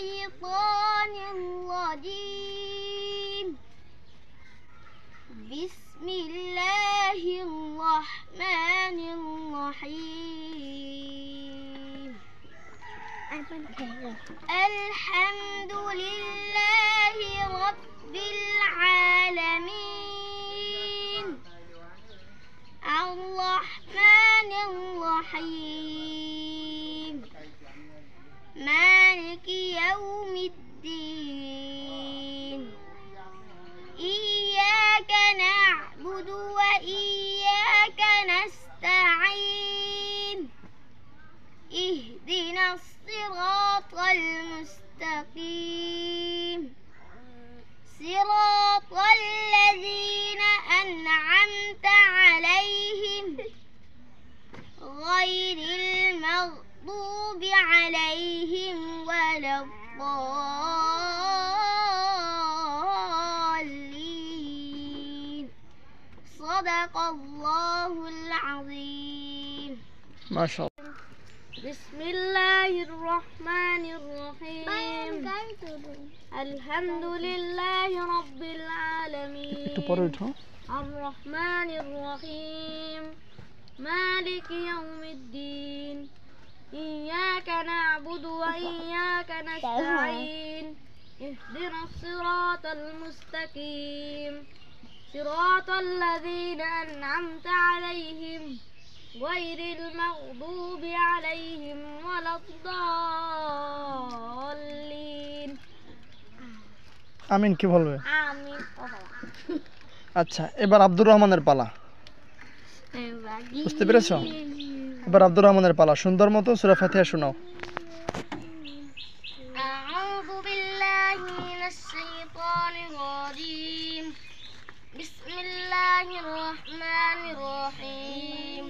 الشيطان الرجيم بسم الله الرحمن الرحيم الحمد لله رب العالمين الرحمن الرحيم مالك يوم الدين إياك نعبد وإياك نستعين اهدنا الصراط المستقيم صراط الذين أنعمت عليهم غير المغضوب عليهم ولا الضالين صدق الله العظيم ما شاء الله بسم الله الرحمن الرحيم الحمد لله رب العالمين الرحمن الرحيم مالك يوم الدين إياك نعبد وإياك نستعين اهدنا الصراط المستقيم صراط الذين أنعمت عليهم غير المغضوب عليهم ولا الضالين আমিন কি বলবে? আমিন। আচ্ছা, এবার আব্দুর রহমানের পালা। বুঝতে পেরেছো? এবার আব্দুর রহমানের পালা। সুন্দর মতো সূরা ফাতিহা শোনাও। আউযু বিল্লাহি মিনাশ শাইতানির রাজীম বিসমিল্লাহির রহমানির রহিম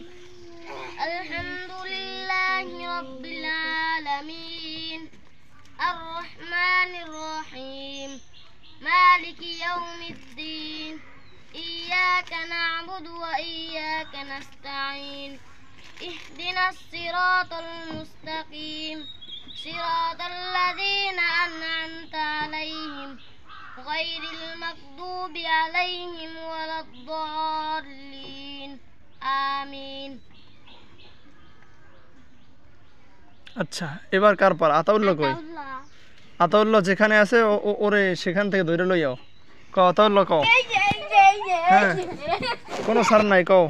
আলহামদুলিল্লাহি রাব্বিল আলামিন আর রহমানির রহিম মালিকি ইয়াউমিদ্দিন إياك نعبد وإياك نستعين اهدنا الصراط المستقيم صراط الذين أنعمت عليهم غير المغضوب عليهم ولا الضالين آمين আচ্ছা, এবার কার পালা? আতাউল্লাহ কই? আতাউল্লাহ যেখানে আছে ওরে সেখান থেকে ধরে লইয়াও। কও আতাউল্লাহ কও। হ্যাঁ, কোনো সার নাই, কও।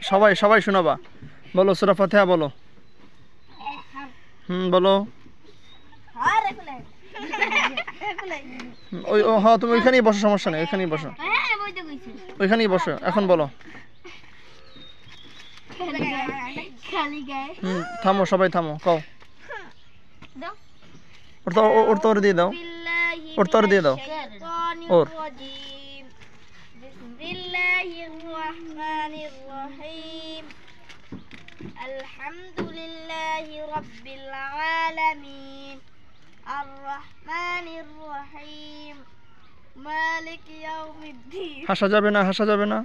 সবাই সবাই শোনাবা। বলো সূরা ফাতিহা বলো। বলো। হ্যাঁ, তুমি ওইখানেই বসো, সমস্যা নেই, ওইখানেই বসো, ওইখানেই বসো। এখন বলো। থামো, সবাই থামো, কও। ওর তোর দিয়ে দাও, ওর তোর দিয়ে দাও, ওর। বিসমিল্লাহির রহমানির রহিম আলহামদুলিল্লাহি রাব্বিল আলামিন আর রহমানির রহিম মালিকি ইয়াউমিদ্দিন। হাসা যাবে না, হাসা যাবে না,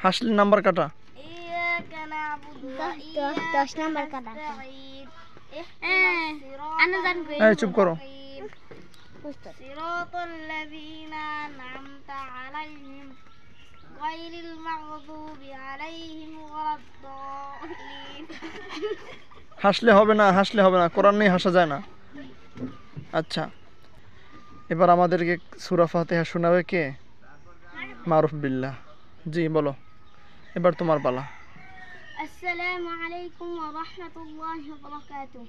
হাসলে নাম্বার কাটা। ইয়াকা না'বুদু ওয়া ইয়াকা 10 নাম্বার কাটা। এই চুপ করো। সিরাতাল লাযীনা আন'আমতা আলাইহিম গায়রিল মাগদুবি আলাইহিম ওয়ালাদ-দাল্লিন। হাসলে হবে না, হাসলে হবে না, কোরআন নেই, হাসা যায় না। আচ্ছা, এবার আমাদেরকে সূরা ফাতিহা শোনাবে কে? মারুফ বিল্লাহ। জি বলো, এবার তোমার পালা। আসসালামু আলাইকুম ওয়া রাহমাতুল্লাহি ওয়া বারাকাতুহু।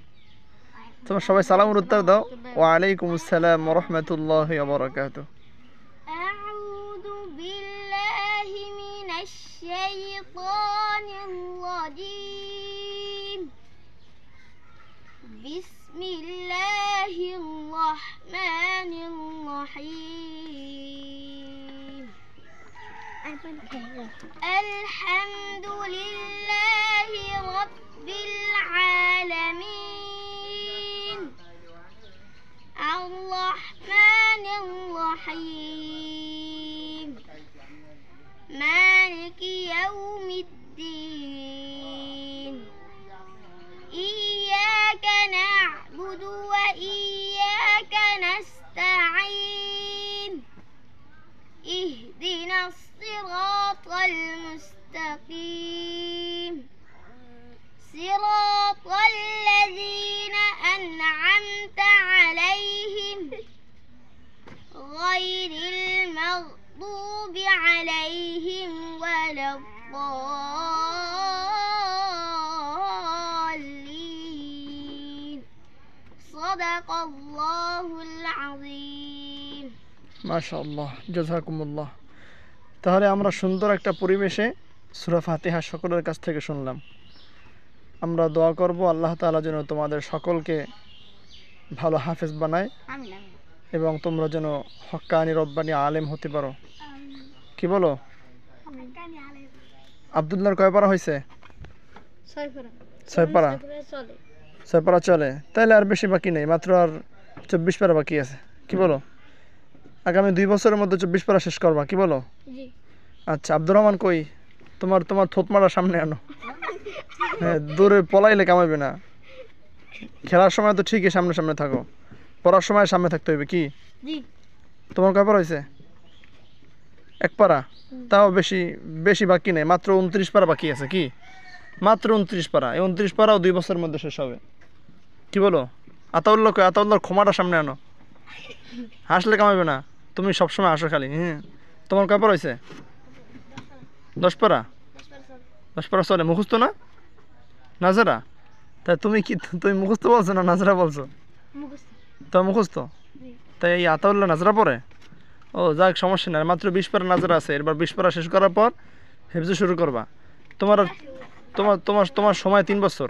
তোমরা সবাই সালামের উত্তর দাও। ওয়া আলাইকুম আসসালাম ওয়া রাহমাতুল্লাহি ওয়া বারাকাতুহু। আউযু বিল্লাহি মিনাশ শাইতানির রাজীম বিসমিল্লাহির রহমানির রহিম আলহামদুলিল্লাহি রাব্বিল আলামিন আর রহমানির রহিম মালিকি ইয়াউমিদ্দিন ইyyaka na'budu wa iyyaka الصراط المستقيم صراط الذين أنعمت عليهم غير المغضوب عليهم ولا الضالين صدق الله العظيم মাশাআল্লাহ, জাযাকুমুল্লাহ। তাহলে আমরা সুন্দর একটা পরিবেশে সূরা ফাতিহা সকলের কাছ থেকে শুনলাম। আমরা দোয়া করব আল্লাহ তাআলা যেন তোমাদের সকলকে ভালো হাফেজ বানায় আমিন আমিন এবং তোমরা যেন হক্কানি রব্বানি আলেম হতে পারো। কি বলো? আব্দুল্লাহর কয় পারা হয়েছে? 6 পারা। 6 পারা চলে, তাহলে আর বেশি বাকি নেই, মাত্র আর 24 পারা বাকি আছে। কি বলো? আগামী 2 বছরের মধ্যে 24 পারা শেষ করবা। কি বলো? জি। আচ্ছা, আব্দুর রহমান কই? তোমার থোতমারা সামনে আনো। হ্যাঁ, দূরে পলাইলে কামাইবে না। খেলার সময় তো ঠিকই সামনে সামনে থাকো, পড়ার সময় সামনে থাকতে হইবে। কি জি। তোমার কয় পারা হয়েছে? 1 পারা। তাও বেশি বেশি বাকি নেই, মাত্র 29 পারা বাকি আছে। কি মাত্র 29 পারা? এই 29 পারাও 2 বছরের মধ্যে শেষ হবে। কি বলো? আতাউল্লাহ কই? আতাউল্লাহর ক্ষমাটা সামনে আনো। হাসলে কামাইবে না, তুমি সবসময় আসো খালি। হ্যাঁ, তোমার কয় পারা হয়েছে? 10 পারা। 10 পারা চলে, মুখস্থ না নাজরা? তাই তুমি কি মুখস্থ বলছো না নাজরা বলছো? তো মুখস্থ। তাই এই আতাউল্লাহ নাজরা পড়ে? ও যাক, সমস্যা নাই, মাত্র 20 পারা নাজরা আছে। এরপর 20 পারা শেষ করার পর হেফজ শুরু করবা। তোমার তোমার তোমার তোমার সময় 3 বছর।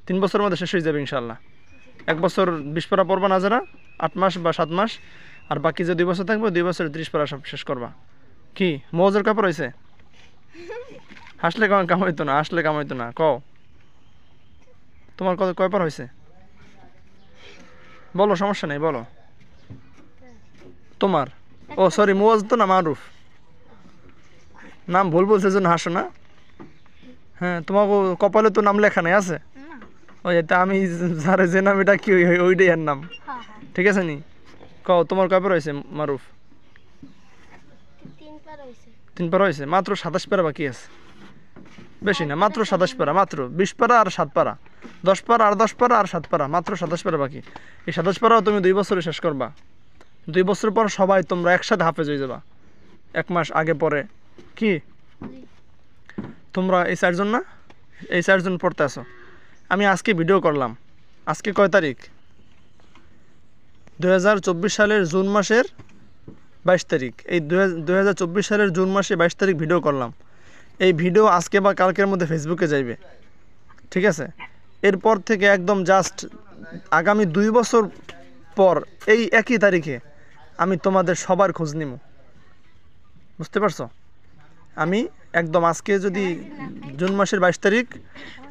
3 বছরের মধ্যে শেষ হয়ে যাবে ইনশাআল্লাহ। 1 বছর 20 পারা পড়বা নাজরা, 8 মাস বা 7 মাস, আর বাকি যে 2 বছর থাকবে 2 বছর 30 পারা সব শেষ করবা। কি মৌজের কাপড় হয়েছে? হাসলে কামাইতো না, আসলে কামাইতো না। কও তোমার কয় পারা হয়েছে? বলো, সমস্যা নেই, বলো। তোমার ও সরি, মুয়াজ তো না, মারুফ। নাম ভুল বলছে জন্য হাসো না। হ্যাঁ, তোমাকে কপালে তো নাম লেখা নেই, আছে? ওই এটা আমি যারে যে নাম এটা কি ওইটাই এর নাম। ঠিক আছে নি? কও তোমার কয় পারা হয়েছে মারুফ? 3 পারা হয়েছে। মাত্র 27 পারা বাকি আছে, বেশি না, মাত্র 27 পারা। মাত্র 20 পারা আর 7 পারা, 10 পারা আর 10 পারা আর 7 পারা, মাত্র 27 পারা বাকি। এই 27 পারাও তুমি 2 বছরে শেষ করবা। 2 বছর পর সবাই তোমরা একসাথে হাফেজ হয়ে যাবা, 1 মাস আগে পরে। কি তোমরা এই 4 জন না? এই 4 জন পড়তে আসো। আমি আজকে ভিডিও করলাম। আজকে কয় তারিখ? 2024 সালের জুন মাসের 22 তারিখ। এই 2024 সালের জুন মাসে 22 তারিখ ভিডিও করলাম। এই ভিডিও আজকে বা কালকের মধ্যে ফেসবুকে যাইবে। ঠিক আছে? এরপর থেকে একদম জাস্ট আগামী 2 বছর পর এই একই তারিখে আমি তোমাদের সবার খোঁজ নিব। বুঝতে পারছো? আমি একদম আজকে যদি জুন মাসের 22 তারিখ,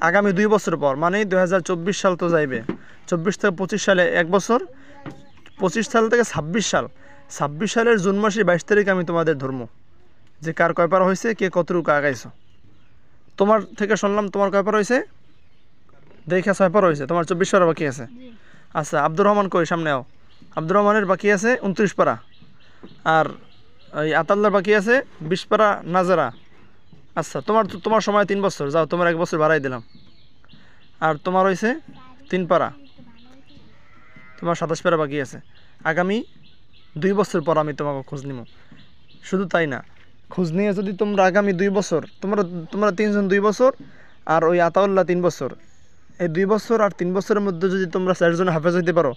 আগামী 2 বছর পর, মানে 2024 সাল তো যাইবে, 24 থেকে 25 সালে 1 বছর, 25 সাল থেকে 26 সাল, 26 সালের জুন মাসের 22 তারিখ আমি তোমাদের ধর্ম যে কার কয় পারা হয়েছে, কে কতটুকু আগাইছো। তোমার থেকে শুনলাম তোমার কয় পারা হয়েছে? দেখে 6 পারা হয়েছে, তোমার 24 পারা বাকি আছে। আচ্ছা, আব্দুর রহমান কই? সামনে আও। আব্দুর রহমানের বাকি আছে 29 পারা, আর ওই আতাল্লার বাকি আছে 20 পারা নাজারা। আচ্ছা, তোমার সময় 3 বছর, যাও তোমার 1 বছর বাড়াই দিলাম। আর তোমার হয়েছে 3 পারা, তোমার 27 পারা বাকি আছে। আগামী 2 বছর পর আমি তোমাকে খোঁজ নিব। শুধু তাই না, খোঁজ নিয়ে যদি তোমরা আগামী 2 বছর, তোমরা 3 জন 2 বছর, আর ওই আতাউল্লাহ 3 বছর, এই 2 বছর আর 3 বছরের মধ্যে যদি তোমরা 4 জন হাফেজ হইতে পারো,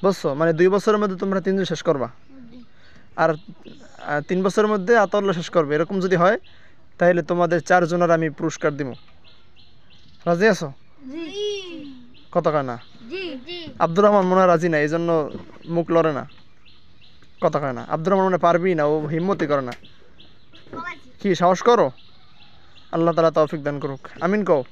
বুঝছো? মানে 2 বছরের মধ্যে তোমরা 3 জন শেষ করবা, আর 3 বছরের মধ্যে আতাউল্লাহ শেষ করবে। এরকম যদি হয় তাহলে তোমাদের 4 জনের আমি পুরস্কার দিব। রাজি আছো? কত কানা? আব্দুর রহমান মনে রাজি না, এই জন্য মুখ লড়ে না, কথা কয় না। আব্দুর রহমান মনে পারবি না, ও হিম্মতই করে না। কি সাহস করো? আল্লাহ তাআলা তৌফিক দান করুক। আমিন কও।